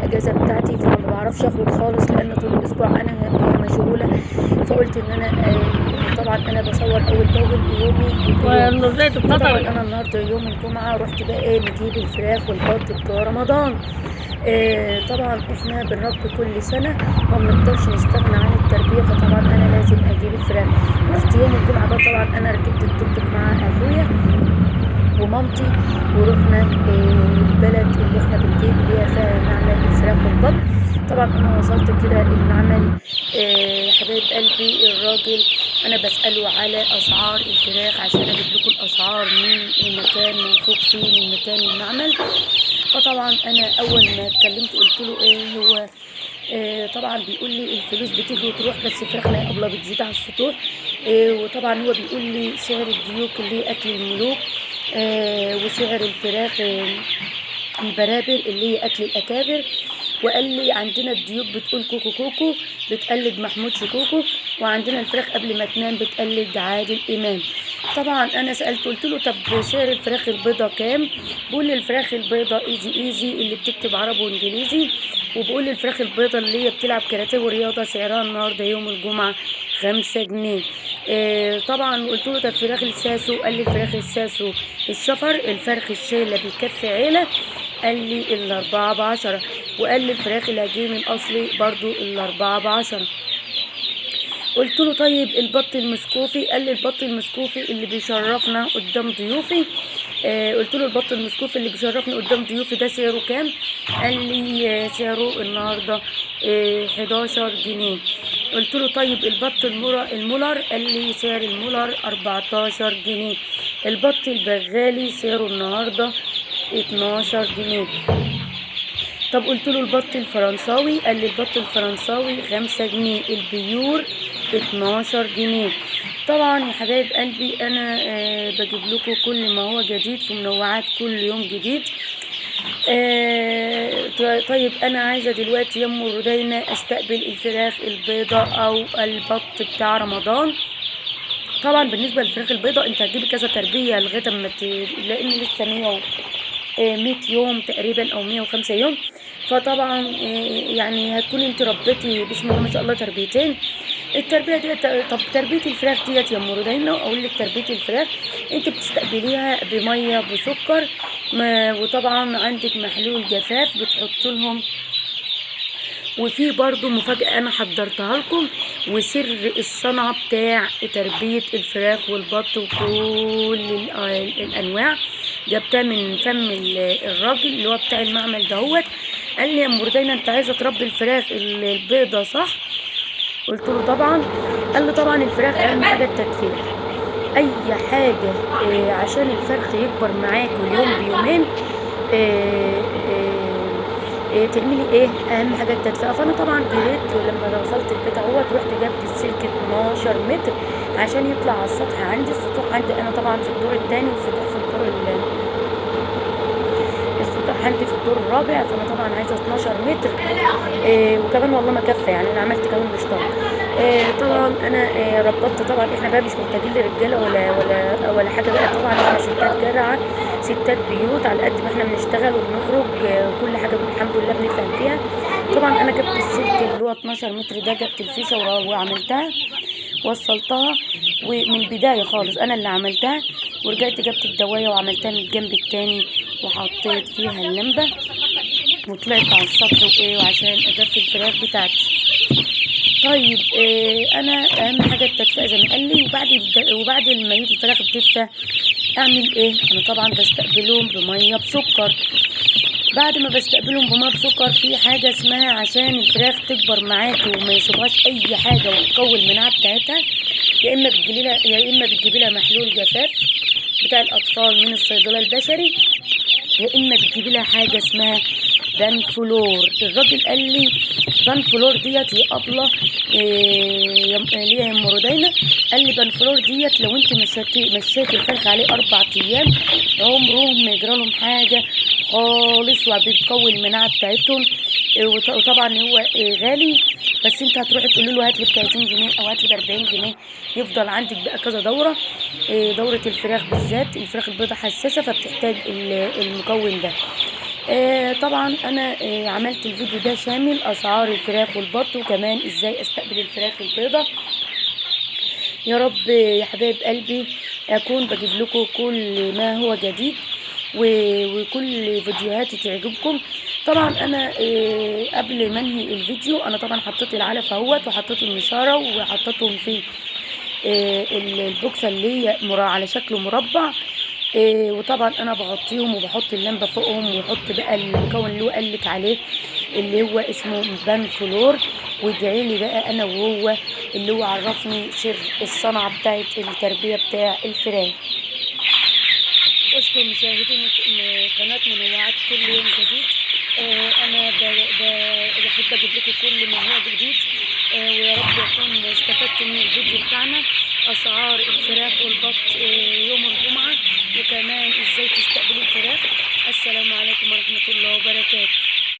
الاجازه بتاعتي، فما بعرفش اخرج خالص لان طول الاسبوع انا مشغوله. فقلت ان انا طبعا انا بصور اول باول يومي بيوم. فطبعا انا النهارده يوم الجمعه رحت بقى نجيب الفراخ والبط بتوع رمضان. طبعا احنا بنربي كل سنه وما بنقدرش نستغنى عن التربيه، فطبعا انا لازم اجيب الفراخ. رحت يوم الجمعه بقى، طبعا انا ركبت التوك توك مع اخويا ومامتي ورحنا البلد اللي احنا بنجيب اللي هي فيها معمل الفراخ والبط. طبعا انا وصلت كده المعمل. حبايب قلبي الراجل انا بسأله على اسعار الفراخ عشان اجيب لكم الاسعار من مكان موثوق فيه من مكان المعمل. فطبعا انا اول ما اتكلمت قلت له ايه هو. طبعا بيقول لي الفلوس بتيجي وتروح بس الفراخ لا قبله بتزيد على السطوح. وطبعا هو بيقول لي سعر الديوك اللي هي اكل الملوك. وسعر الفراخ البرابر اللي هي اكل الاكابر. وقال لي عندنا الديوك بتقول كوكو كوكو بتقلد محمود شكوكو، وعندنا الفراخ قبل ما تنام بتقلد عادل امام. طبعا انا سالت قلت له طب سعر الفراخ البيضه كام؟ بيقول لي الفراخ البيضه ايزي اللي بتكتب عربي وانجليزي، وبقول لي الفراخ البيضه اللي هي بتلعب كاراتيه ورياضه سعرها النهارده يوم الجمعه 5 جنيه. طبعا قلت له طب فراخ الساسو؟ قال لي الفراخ الساسو الشفر الفرخ الشيله بيكفي عيله. قال لي ال4 ب10. وقال لي الفراخ العجين الاصلي برضو ال4 ب10. قلت له طيب البط المسكوفي؟ قال لي البط المسكوفي اللي بيشرفنا قدام ضيوفي. قلت له البط المسكوفي اللي بيشرفني قدام ضيوفي ده سعره كام؟ قال لي سعره النهارده 11 جنيه. قلت له طيب البط المولر؟ قال لي سعر المولر 14 جنيه. البط البغالي سعره النهارده 12 جنيه. طب قلت له البط الفرنساوي؟ قال لي البط الفرنساوي 5 جنيه. البيور 12 جنيه. طبعا يا حبايب قلبي انا بجيب لكم كل ما هو جديد في منوعات كل يوم جديد. طيب انا عايزه دلوقتي يا ام ردينه استقبل الفراخ البيضه او البط بتاع رمضان. طبعا بالنسبه للفراخ البيضه انت هتجيبي كذا تربيه لغايه اما لان لسه 100 يوم تقريبا او 105 يوم. فطبعا يعني هتكون انت ربيتي بسم الله ما شاء الله تربيتين. التربيه دي طب تربيه الفراخ ديت يا ام ردينه اقول لك تربيه الفراخ انت بتستقبليها بميه بسكر. وطبعا عندك محلول جفاف بتحط لهم. وفي برضو مفاجأة أنا حضرتها لكم وسر الصنعة بتاع تربية الفراخ والبط وكل الأنواع جبتها من فم الراجل اللي هو بتاع المعمل دهوت. قال لي يا ام ردينه انت عايزه تربي الفراخ البيضه صح؟ قلت له طبعا. قال لي طبعا الفراخ اهم حاجه التدفئه. اي حاجه عشان الفرخ يكبر معاك اليوم بيومين تعملي ايه اهم حاجه التدفئه. فانا طبعا جريت لما وصلت البيت اهوت رحت جبت السلك 12 متر عشان يطلع على السطح عندي. السطوح عندي انا طبعا في الدور الثاني والسطوح في الدور السطوح عندي في الدور الرابع. فانا طبعا عايزه 12 متر وكمان والله ما كفى يعني انا عملت كمان مشترك. طبعا انا ربطت. طبعا احنا بقى مش محتاجين لرجاله ولا حاجه بقى. طبعا احنا ستات جرعه ستات بيوت على قد ما احنا بنشتغل وبنخرج كل حاجه الحمد لله بنفهم فيها. طبعا انا جبت السلك اللي هو 12 متر ده جبت الفيشه وعملتها وصلتها ومن البدايه خالص انا اللي عملتها. ورجعت جبت الدوايه وعملتها من الجنب التاني وحطيت فيها اللمبه وطلعت على السطح وعشان ادفي الفراخ بتاعتي. طيب انا اهم حاجه التدفئه زي ما قال لي. وبعد ما الفراخ بتدفى اعمل ايه؟ انا طبعا بستقبلهم بميه بسكر. بعد ما بستقبلهم بميه بسكر في حاجه اسمها عشان الفراخ تكبر معاكي وما يصيبهاش اي حاجه وتقوي المناعه بتاعتها يا اما بتجيبي لها محلول جفاف بتاع الاطفال من الصيدله البشري يا اما بتجيبي لها حاجه اسمها دانفلور. الراجل قال لي دانفلور ديت هي ابله ليها يا ام ردينه. قال لي دانفلور ديت لو انت مشيتي الفرخ عليه 4 ايام عمرهم ما يجرى لهم حاجه خالص وبتقوي المناعه بتاعتهم. وطبعا هو غالي بس انت هتروحي تقولي له هات لي ب 30 جنيه او هات لي ب 40 جنيه. يفضل عندك بقى كذا دوره. دوره الفراخ بالذات الفراخ البيضاء حساسه فبتحتاج المكون ده. طبعا انا عملت الفيديو ده شامل اسعار الفراخ والبط، وكمان ازاي استقبل الفراخ البيضة. يا رب يا حبايب قلبي اكون بجيب لكم كل ما هو جديد وكل فيديوهاتي تعجبكم. طبعا انا قبل ما انهي الفيديو انا طبعا حطيت العلف اهوت، وحطيت النشاره وحطيتهم في البوكسه اللي هي على شكل مربع. وطبعا انا بغطيهم وبحط اللمبه فوقهم، وبحط بقى المكون اللي هو قالك عليه اللي هو اسمه بان فلور. وادعي لي بقى انا وهو اللي هو عرفني سر الصنعه بتاعت التربيه بتاع الفراخ. اشكر مشاهدين قناه منوعات كل يوم جديد. انا بحب اجيب لكم كل ما هو جديد. ويا رب يكون استفدتوا من الفيديو بتاعنا اسعار الفراخ والبط يوم الجمعه، وكمان ازاي تستقبلوا الفراخ. السلام عليكم ورحمه الله وبركاته.